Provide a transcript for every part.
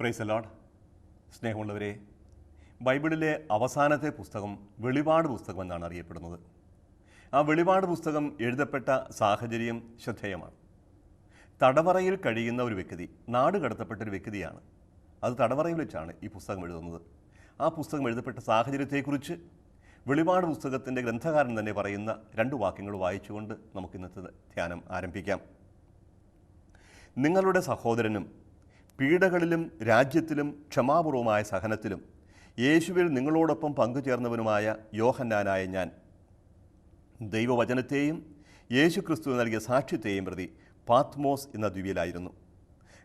Praise the Lord. സ്നേഹമുള്ളവരെ, ബൈബിളിലെ അവസാനത്തെ പുസ്തകം വെളിപാട് പുസ്തകം എന്നാണ് അറിയപ്പെടുന്നത്. ആ വെളിപാട് പുസ്തകം എഴുതപ്പെട്ട സാഹചര്യം ശ്രദ്ധേയമാണ്. തടവറയിൽ കഴിയുന്ന ഒരു വ്യക്തി, നാട് കടത്തപ്പെട്ട ഒരു വ്യക്തിയാണ്. അത് തടവറയിൽ വെച്ചാണ് ഈ പുസ്തകം എഴുതുന്നത്. ആ പുസ്തകം എഴുതപ്പെട്ട സാഹചര്യത്തെക്കുറിച്ച് വെളിപാട് പുസ്തകത്തിൻ്റെ ഗ്രന്ഥകാരൻ തന്നെ പറയുന്ന 2 വാക്യങ്ങൾ വായിച്ചുകൊണ്ട് നമുക്ക് ഇന്നത്തെ ധ്യാനം ആരംഭിക്കാം. നിങ്ങളുടെ സഹോദരനും പീഡകളിലും രാജ്യത്തിലും ക്ഷമാപൂർവമായ സഹനത്തിലും യേശുവിൽ നിങ്ങളോടൊപ്പം പങ്കുചേർന്നവനുമായ യോഹന്നാനായ ഞാൻ ദൈവവചനത്തെയും യേശുക്രിസ്തു നൽകിയ സാക്ഷ്യത്തെയും പ്രതി പാത്മോസ് എന്ന ദ്വീപിലായിരുന്നു.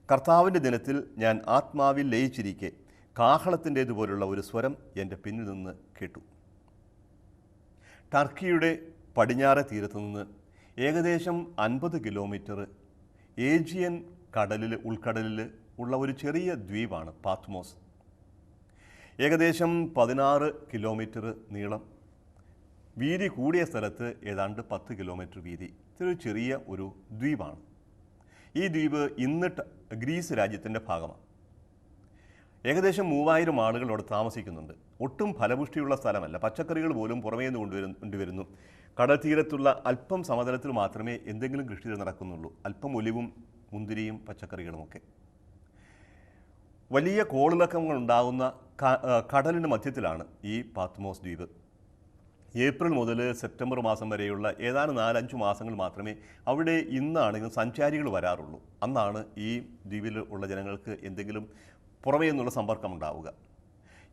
കർത്താവിൻ്റെ ദിനത്തിൽ ഞാൻ ആത്മാവിൽ ലയിച്ചിരിക്കെ കാഹളത്തിൻ്റേതുപോലുള്ള ഒരു സ്വരം എൻ്റെ പിന്നിൽ നിന്ന് കേട്ടു. ടർക്കിയുടെ പടിഞ്ഞാറെ തീരത്തു നിന്ന് ഏകദേശം 50 കിലോമീറ്റർ ഏജിയൻ ഉൾക്കടലിൽ ഉള്ള ഒരു ചെറിയ ദ്വീപാണ് പാത്മോസ്. ഏകദേശം 16 കിലോമീറ്റർ നീളം, വീതി കൂടിയ സ്ഥലത്ത് ഏതാണ്ട് 10 കിലോമീറ്റർ വീതി. ഇതൊരു ചെറിയ ഒരു ദ്വീപാണ്. ഈ ദ്വീപ് ഇന്ന് ഗ്രീസ് രാജ്യത്തിൻ്റെ ഭാഗമാണ്. ഏകദേശം 3000 ആളുകൾ അവിടെ താമസിക്കുന്നുണ്ട്. ഒട്ടും ഫലപുഷ്ടിയുള്ള സ്ഥലമല്ല. പച്ചക്കറികൾ പോലും പുറമേ നിന്ന് കൊണ്ടുവരുന്നു. കടൽ തീരത്തുള്ള അല്പം സമതലത്തിൽ മാത്രമേ എന്തെങ്കിലും കൃഷി നടക്കുന്നുള്ളൂ. അല്പം ഒലിവും മുന്തിരിയും പച്ചക്കറികളുമൊക്കെ. വലിയ കോളിളക്കങ്ങൾ ഉണ്ടാകുന്ന കടലിന് മധ്യത്തിലാണ് ഈ പാത്മോസ് ദ്വീപ്. ഏപ്രിൽ മുതൽ സെപ്റ്റംബർ മാസം വരെയുള്ള ഏതാനും 4-5 മാസങ്ങൾ മാത്രമേ അവിടെ ഇന്നാണെങ്കിൽ സഞ്ചാരികൾ വരാറുള്ളൂ. അന്നാണ് ഈ ദ്വീപിൽ ഉള്ള ജനങ്ങൾക്ക് എന്തെങ്കിലും പുറമേ നിന്നുള്ള സമ്പർക്കം ഉണ്ടാവുക.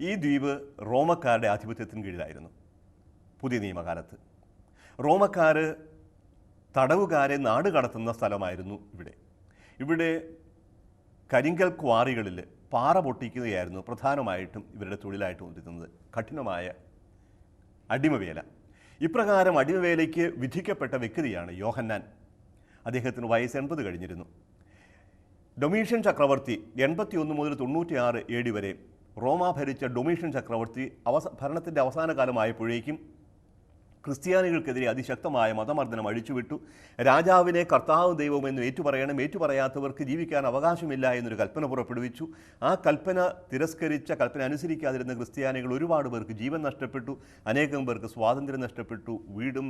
ഈ ദ്വീപ് റോമക്കാരുടെ ആധിപത്യത്തിന് കീഴിലായിരുന്നു പുതിയ നിയമകാലത്ത്. റോമക്കാർ തടവുകാരെ നാട് കടത്തുന്ന സ്ഥലമായിരുന്നു ഇവിടെ കരിങ്കൽ ക്വാറികളിൽ പാറ പൊട്ടിക്കുകയായിരുന്നു പ്രധാനമായിട്ടും ഇവരുടെ തൊഴിലായിട്ട് കൊണ്ടിരുന്നത്. കഠിനമായ അടിമവേല. ഇപ്രകാരം അടിമവേലയ്ക്ക് വിധിക്കപ്പെട്ട വ്യക്തിയാണ് യോഹന്നാൻ. അദ്ദേഹത്തിന് വയസ്സ് 80 കഴിഞ്ഞിരുന്നു. ഡൊമീഷ്യൻ ചക്രവർത്തി 81 മുതൽ 96 AD വരെ റോമ ഭരിച്ച ഡൊമീഷ്യൻ ചക്രവർത്തി ഭരണത്തിൻ്റെ അവസാന കാലമായപ്പോഴേക്കും ക്രിസ്ത്യാനികൾക്കെതിരെ അതിശക്തമായ മതമർദ്ദനം അഴിച്ചുവിട്ടു. രാജാവിനെ കർത്താവ് ദൈവമെന്ന് ഏറ്റുപറയണം, ഏറ്റുപറയാത്തവർക്ക് ജീവിക്കാൻ അവകാശമില്ല എന്നൊരു കൽപ്പന പുറപ്പെടുവിച്ചു. ആ കൽപ്പന കൽപ്പന അനുസരിക്കാതിരുന്ന ക്രിസ്ത്യാനികൾ ഒരുപാട് പേർക്ക് ജീവൻ നഷ്ടപ്പെട്ടു. അനേകം പേർക്ക് സ്വാതന്ത്ര്യം നഷ്ടപ്പെട്ടു. വീടും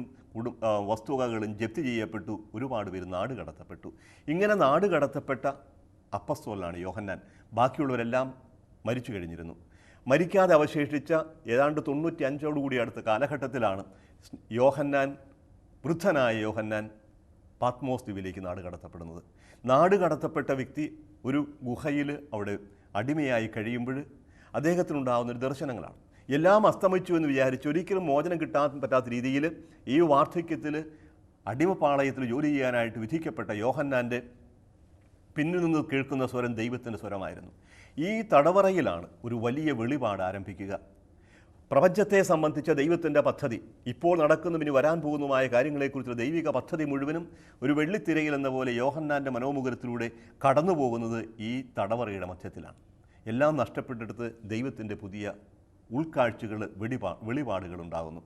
വസ്തുവകകളും ജപ്തി ചെയ്യപ്പെട്ടു. ഒരുപാട് പേര് നാട് കടത്തപ്പെട്ടു. ഇങ്ങനെ നാട് കടത്തപ്പെട്ട അപ്പസ്തോലനാണ് യോഹന്നാൻ. ബാക്കിയുള്ളവരെല്ലാം മരിച്ചു കഴിഞ്ഞിരുന്നു. മരിക്കാതെ അവശേഷിച്ച ഏതാണ്ട് 95 അടുത്ത കാലഘട്ടത്തിലാണ് വൃദ്ധനായ യോഹന്നാൻ പാത്മോസ് ദ്വീപിലേക്ക് നാട് കടത്തപ്പെടുന്നത്. നാട് കടത്തപ്പെട്ട വ്യക്തി ഒരു ഗുഹയിൽ അവിടെ അടിമയായി കഴിയുമ്പോൾ അദ്ദേഹത്തിനുണ്ടാകുന്നൊരു ദർശനങ്ങളാണ്. എല്ലാം അസ്തമിച്ചു എന്ന് വിചാരിച്ച് ഒരിക്കലും മോചനം കിട്ടാൻ പറ്റാത്ത രീതിയിൽ ഈ വാർദ്ധക്യത്തിൽ അടിമപ്പാളയത്തിൽ ജോലി ചെയ്യാനായിട്ട് വിധിക്കപ്പെട്ട യോഹന്നാൻ്റെ പിന്നിൽ നിന്ന് കേൾക്കുന്ന സ്വരം ദൈവത്തിൻ്റെ സ്വരമായിരുന്നു. ഈ തടവറയിലാണ് ഒരു വലിയ വെളിപാട് ആരംഭിക്കുക. പ്രപഞ്ചത്തെ സംബന്ധിച്ച ദൈവത്തിൻ്റെ പദ്ധതി, ഇപ്പോൾ നടക്കുന്നതും ഇനി വരാൻ പോകുന്നതുമായ കാര്യങ്ങളെക്കുറിച്ചുള്ള ദൈവിക പദ്ധതി മുഴുവനും ഒരു വെള്ളിത്തിരയിൽ എന്ന പോലെ യോഹന്നാൻ്റെ മനോമുഖത്തിലൂടെ കടന്നു പോകുന്നത് ഈ തടവറയുടെ മധ്യത്തിലാണ്. എല്ലാം നഷ്ടപ്പെട്ടെടുത്ത് ദൈവത്തിൻ്റെ പുതിയ ഉൾക്കാഴ്ചകൾ, വെളിപാടുകൾ ഉണ്ടാകുന്നു.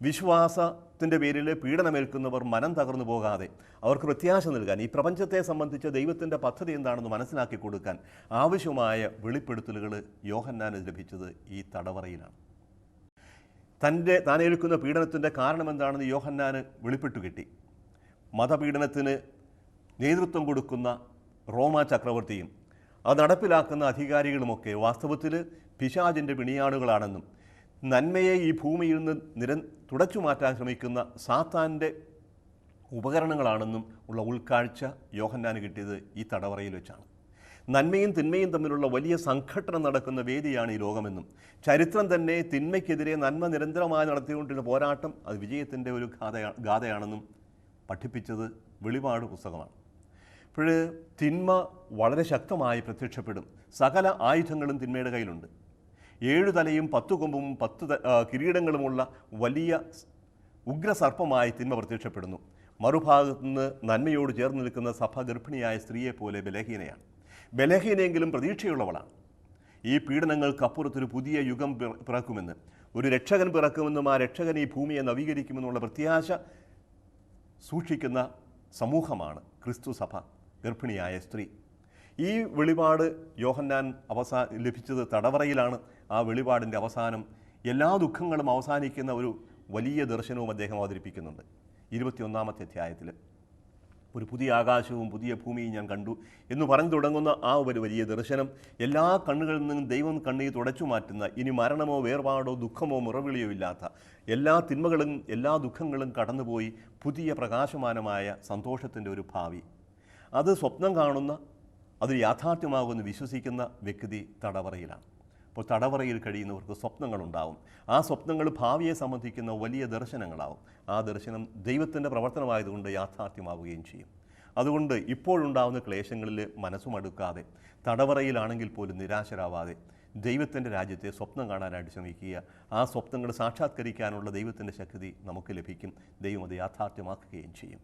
വിശ്വാസത്തിൻ്റെ പേരിൽ പീഡനമേൽക്കുന്നവർ മനം തകർന്നു പോകാതെ അവർക്ക് പ്രത്യാശ നൽകാൻ, ഈ പ്രപഞ്ചത്തെ സംബന്ധിച്ച ദൈവത്തിൻ്റെ പദ്ധതി എന്താണെന്ന് മനസ്സിലാക്കി കൊടുക്കാൻ ആവശ്യമായ വെളിപ്പെടുത്തലുകൾ യോഹന്നാന് ലഭിച്ചത് ഈ തടവറയിലാണ്. താൻ ഏൽക്കുന്ന പീഡനത്തിൻ്റെ കാരണം എന്താണെന്ന് യോഹന്നാന് വെളിപ്പെട്ടു കിട്ടി. മതപീഡനത്തിന് നേതൃത്വം കൊടുക്കുന്ന റോമ ചക്രവർത്തിയും അത് നടപ്പിലാക്കുന്ന അധികാരികളുമൊക്കെ വാസ്തവത്തിൽ പിശാചിൻ്റെ പിണിയാടുകളാണെന്നും നന്മയെ ഈ ഭൂമിയിൽ നിന്ന് തുടച്ചു മാറ്റാൻ ശ്രമിക്കുന്ന സാത്താൻ്റെ ഉപകരണങ്ങളാണെന്നും ഉള്ള ഉൾക്കാഴ്ച യോഹന്നാന് കിട്ടിയത് ഈ തടവറയിൽ വെച്ചാണ്. നന്മയും തിന്മയും തമ്മിലുള്ള വലിയ സംഘട്ടനം നടക്കുന്ന വേദിയാണ് ഈ ലോകമെന്നും ചരിത്രം തന്നെ തിന്മയ്ക്കെതിരെ നന്മ നിരന്തരമായി നടത്തിക്കൊണ്ടിരുന്ന പോരാട്ടം അത് വിജയത്തിൻ്റെ ഒരു ഗാഥയാണെന്നും പഠിപ്പിച്ചത് വെളിപാട് പുസ്തകമാണ്. അപ്പോൾ തിന്മ വളരെ ശക്തമായി പ്രത്യക്ഷപ്പെടും. സകല ആയുധങ്ങളും തിന്മയുടെ കയ്യിലുണ്ട്. 7 തലയും 10 കൊമ്പും 10 കിരീടങ്ങളുമുള്ള വലിയ ഉഗ്രസർപ്പമായി തിന്മ പ്രത്യക്ഷപ്പെടുന്നു. മറുഭാഗത്തു നിന്ന് നന്മയോട് ചേർന്ന് നിൽക്കുന്ന സഭ ഗർഭിണിയായ സ്ത്രീയെപ്പോലെ ബലഹീനയാണ്. ബലഹീനെങ്കിലും പ്രതീക്ഷയുള്ളവളാണ്. ഈ പീഡനങ്ങൾക്കപ്പുറത്തൊരു പുതിയ യുഗം പിറക്കുമെന്ന്, ഒരു രക്ഷകൻ പിറക്കുമെന്നും ആ രക്ഷകൻ ഈ ഭൂമിയെ നവീകരിക്കുമെന്നുള്ള പ്രത്യാശ സൂക്ഷിക്കുന്ന സമൂഹമാണ് ക്രിസ്തു സഭ, ഗർഭിണിയായ സ്ത്രീ. ഈ വെളിപാട് യോഹന്നാൻ ലഭിച്ചത് തടവറയിലാണ്. ആ വെളിപാടിൻ്റെ അവസാനം എല്ലാ ദുഃഖങ്ങളും അവസാനിക്കുന്ന ഒരു വലിയ ദർശനവും അദ്ദേഹം അവതരിപ്പിക്കുന്നുണ്ട്. 21-ാമത്തെ അധ്യായത്തിൽ ഒരു പുതിയ ആകാശവും പുതിയ ഭൂമിയും ഞാൻ കണ്ടു എന്ന് പറഞ്ഞു തുടങ്ങുന്ന ആ ഒരു വലിയ ദർശനം എല്ലാ കണ്ണുകളിൽ നിന്നും ദൈവം കണ്ണീർ തുടച്ചു മാറ്റുന്ന, ഇനി മരണമോ വേർപാടോ ദുഃഖമോ മുറവിളിയോ ഇല്ലാത്ത, എല്ലാ തിന്മകളും എല്ലാ ദുഃഖങ്ങളും കടന്നുപോയി പുതിയ പ്രകാശമാനമായ സന്തോഷത്തിൻ്റെ ഒരു ഭാവി, അത് സ്വപ്നം കാണുന്ന, അത് യാഥാർത്ഥ്യമാകുമെന്ന് വിശ്വസിക്കുന്ന വ്യക്തി തടവറയിലാണ്. അപ്പോൾ തടവറയിൽ കഴിയുന്നവർക്ക് സ്വപ്നങ്ങളുണ്ടാവും. ആ സ്വപ്നങ്ങൾ ഭാവിയെ സംബന്ധിക്കുന്ന വലിയ ദർശനങ്ങളാവും. ആ ദർശനം ദൈവത്തിൻ്റെ പ്രവർത്തനമായതുകൊണ്ട് യാഥാർത്ഥ്യമാവുകയും ചെയ്യും. അതുകൊണ്ട് ഇപ്പോഴുണ്ടാവുന്ന ക്ലേശങ്ങളിൽ മനസ്സുമടുക്കാതെ, തടവറയിലാണെങ്കിൽ പോലും നിരാശരാവാതെ ദൈവത്തിൻ്റെ രാജ്യത്തെ സ്വപ്നം കാണാനായിട്ട് ശ്രമിക്കുക. ആ സ്വപ്നങ്ങൾ സാക്ഷാത്കരിക്കാനുള്ള ദൈവത്തിൻ്റെ ശക്തി നമുക്ക് ലഭിക്കും. ദൈവം അത് യാഥാർത്ഥ്യമാക്കുകയും ചെയ്യും.